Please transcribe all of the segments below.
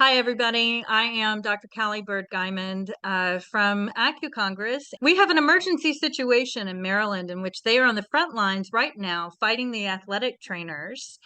Hi, everybody. I am Dr. Callie Bird Guymond from Acucongress. We have an emergency situation in Maryland in which they are on the front lines right now fighting the athletic trainers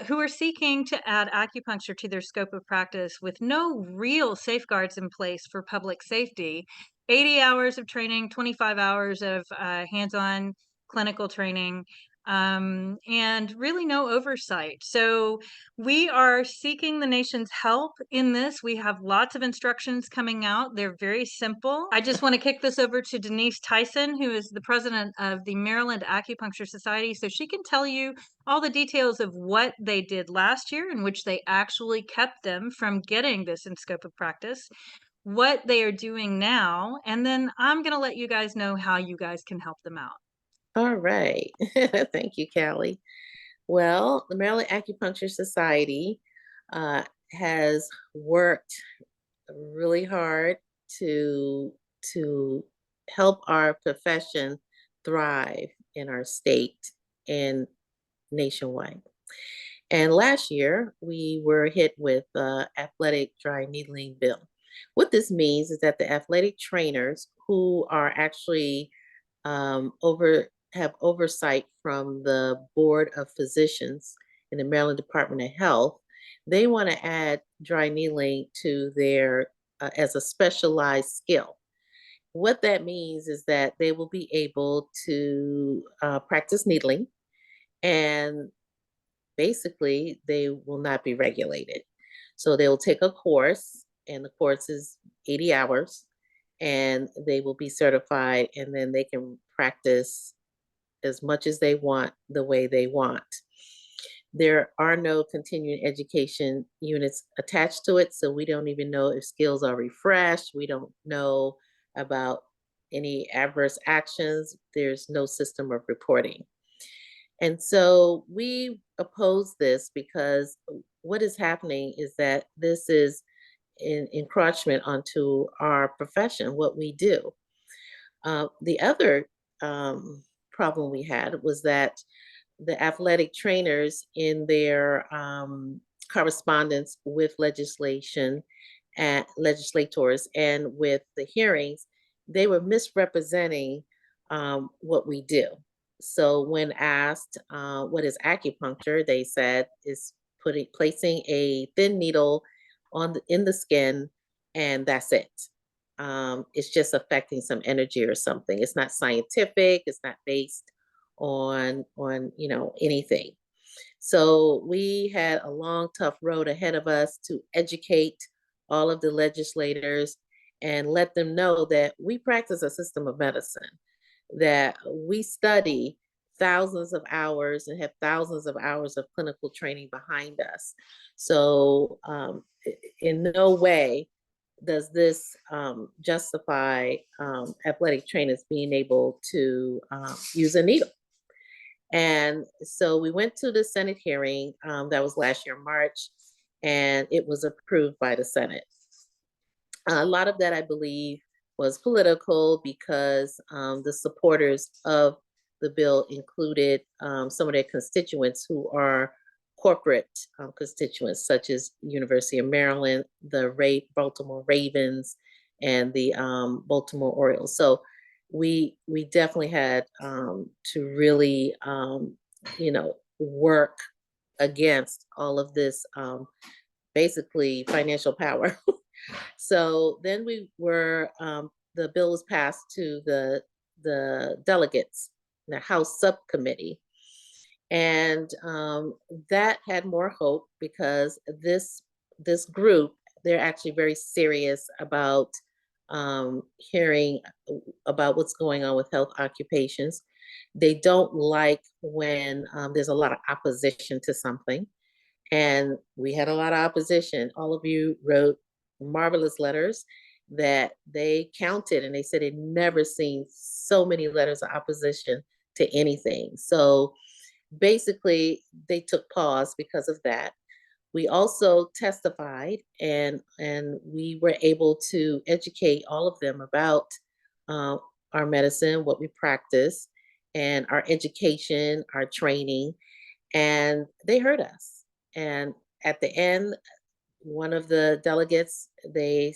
who are seeking to add acupuncture to their scope of practice with no real safeguards in place for public safety. 80 hours of training, 25 hours of hands-on clinical training, and really no oversight. So we are seeking the nation's help in this. We have lots of instructions coming out. They're very simple. I just want to kick this over to Denise Tyson, who is the president of the Maryland Acupuncture Society, so she can tell you all the details of what they did last year, in which they actually kept them from getting this in scope of practice, what they are doing now, and then I'm going to let you guys know how you guys can help them out. All right. Thank you, Callie. Well, the Maryland Acupuncture Society has worked really hard to to help our profession thrive in our state and nationwide. And last year, we were hit with the athletic dry needling bill. What this means is that the athletic trainers who are actually over have oversight from the Board of Physicians in the Maryland Department of Health. They want to add dry needling to their as a specialized skill. What that means is that they will be able to practice needling, and basically they will not be regulated. So they will take a course, and the course is 80 hours, and they will be certified, and then they can practice as much as they want, the way they want. There are no continuing education units attached to it, so we don't even know if skills are refreshed. We don't know about any adverse actions. There's no system of reporting. And so we oppose this because what is happening is that this is an encroachment onto our profession, what we do. The other problem we had was that the athletic trainers in their correspondence with legislation and legislators and with the hearings, they were misrepresenting what we do. So when asked what is acupuncture, they said is placing a thin needle in the skin, and that's it. It's just affecting some energy or something. It's not scientific. It's not based on anything. So we had a long, tough road ahead of us to educate all of the legislators and let them know that we practice a system of medicine, that we study thousands of hours and have thousands of hours of clinical training behind us. So in no way does this justify athletic trainers being able to use a needle. And so we went to the Senate hearing that was last year, March, and it was approved by the Senate. A lot of that, I believe, was political because the supporters of the bill included some of their constituents who are corporate constituents, such as University of Maryland, the Baltimore Ravens, and the Baltimore Orioles. So we definitely had to really work against all of this basically financial power. So then the bill was passed to the delegates, the House subcommittee, and that had more hope because this group, they're actually very serious about hearing about what's going on with health occupations. They don't like when there's a lot of opposition to something. And we had a lot of opposition. All of you wrote marvelous letters that they counted, and they said they'd never seen so many letters of opposition to anything. So basically, they took pause because of that. We also testified, and we were able to educate all of them about uh, our medicine, what we practice, and our education, our training, and they heard us. And at the end, one of the delegates, they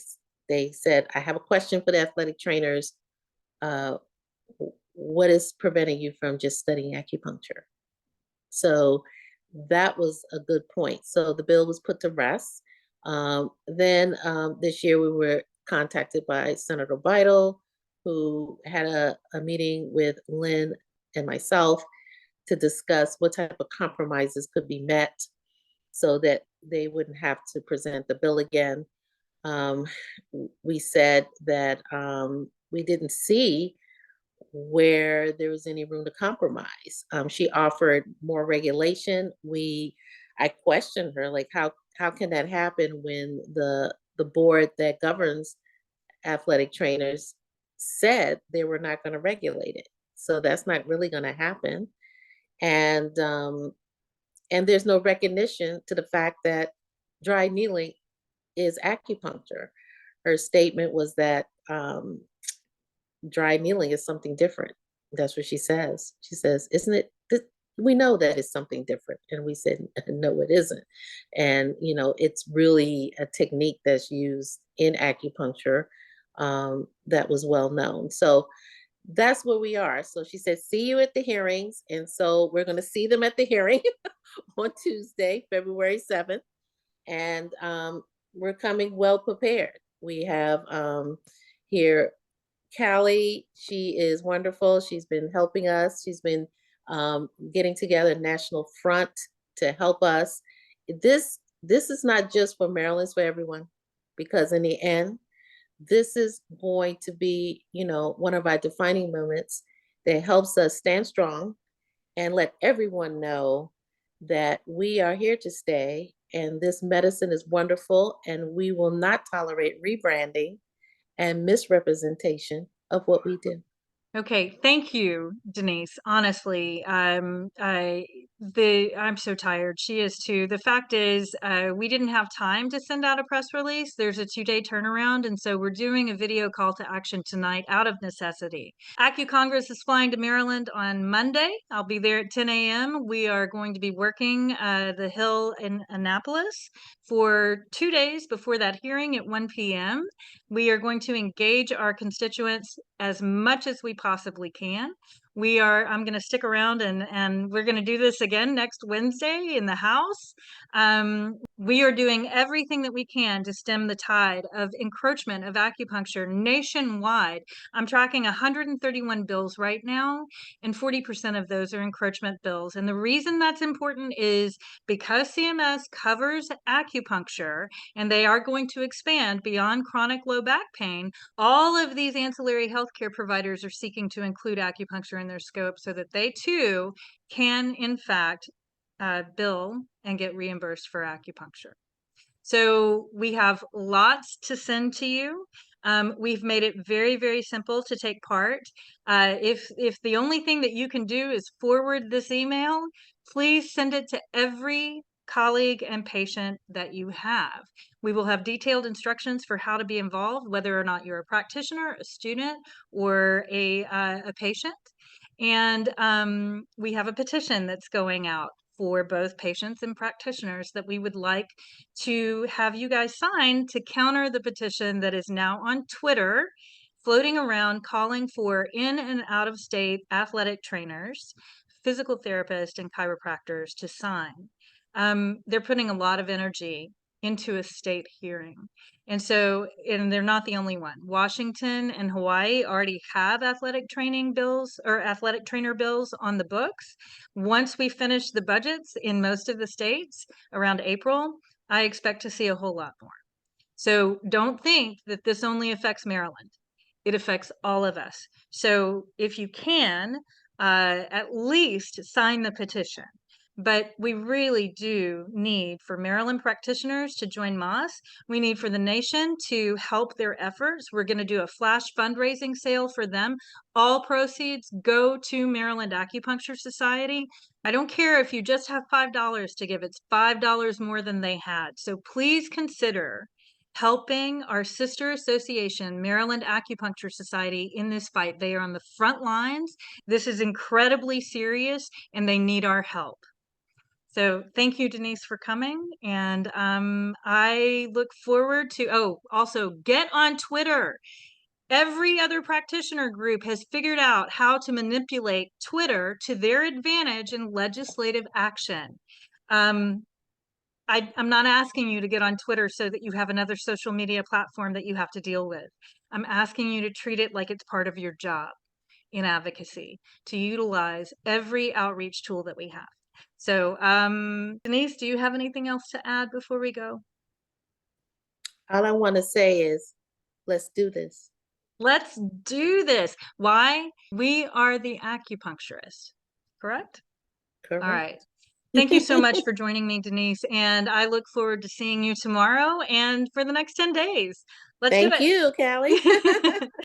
said, "I have a question for the athletic trainers. Uh, what is preventing you from just studying acupuncture?" So that was a good point. So the bill was put to rest. Then this year we were contacted by Senator Vital, who had a meeting with Lynn and myself to discuss what type of compromises could be met so that they wouldn't have to present the bill again. Um, we said that we didn't see where there was any room to compromise. She offered more regulation. I questioned her, like, how can that happen when the board that governs athletic trainers said they were not going to regulate it? So that's not really going to happen. And and there's no recognition to the fact that dry needling is acupuncture. Her statement was that dry needling is something different. That's what she says. She says, "Isn't it? We know that it's something different." And we said, "No, it isn't." And, it's really a technique that's used in acupuncture that was well known. So that's where we are. So she said, "See you at the hearings." And so we're going to see them at the hearing on Tuesday, February 7th. And we're coming well prepared. We have here Callie. She is wonderful. She's been helping us. She's been getting together a national front to help us. This is not just for Maryland, it's for everyone, because in the end, this is going to be, one of our defining moments that helps us stand strong and let everyone know that we are here to stay and this medicine is wonderful and we will not tolerate rebranding and misrepresentation of what we do. Okay, thank you, Denise. Honestly, I'm so tired. She is too. The fact is, we didn't have time to send out a press release. There's a 2-day turnaround, and so we're doing a video call to action tonight out of necessity. Congress is flying to Maryland on Monday. I'll be there at 10 a.m. We are going to be working the Hill in Annapolis for 2 days before that hearing at 1 p.m. We are going to engage our constituents as much as we possibly can. I'm going to stick around and we're going to do this again next Wednesday in the House. We are doing everything that we can to stem the tide of encroachment of acupuncture nationwide. I'm tracking 131 bills right now, and 40% of those are encroachment bills. And the reason that's important is because CMS covers acupuncture and they are going to expand beyond chronic low back pain, all of these ancillary healthcare providers are seeking to include acupuncture in their scope so that they too can, in fact, bill and get reimbursed for acupuncture. So we have lots to send to you. We've made it very, very simple to take part. If the only thing that you can do is forward this email, please send it to every colleague and patient that you have. We will have detailed instructions for how to be involved, whether or not you're a practitioner, a student, or a patient. And we have a petition that's going out for both patients and practitioners that we would like to have you guys sign to counter the petition that is now on Twitter floating around calling for in and out of state athletic trainers, physical therapists, and chiropractors to sign. They're putting a lot of energy into a state hearing. And they're not the only one. Washington and Hawaii already have athletic training bills or athletic trainer bills on the books. Once we finish the budgets in most of the states around April, I expect to see a whole lot more. So don't think that this only affects Maryland. It affects all of us. So if you can, at least sign the petition. But we really do need for Maryland practitioners to join Moss. We need for the nation to help their efforts. We're going to do a flash fundraising sale for them. All proceeds go to Maryland Acupuncture Society. I don't care if you just have $5 to give, it's $5 more than they had. So please consider helping our sister association, Maryland Acupuncture Society, in this fight. They are on the front lines. This is incredibly serious and they need our help. So thank you, Denise, for coming. And I look forward to, oh, also get on Twitter. Every other practitioner group has figured out how to manipulate Twitter to their advantage in legislative action. Um, I'm not asking you to get on Twitter so that you have another social media platform that you have to deal with. I'm asking you to treat it like it's part of your job in advocacy, to utilize every outreach tool that we have. So, Denise, do you have anything else to add before we go? All I want to say is, let's do this. Let's do this. Why? We are the acupuncturists, correct? All right. Correct. Thank you so much for joining me, Denise. And I look forward to seeing you tomorrow and for the next 10 days. Let's do Thank you, Callie. it.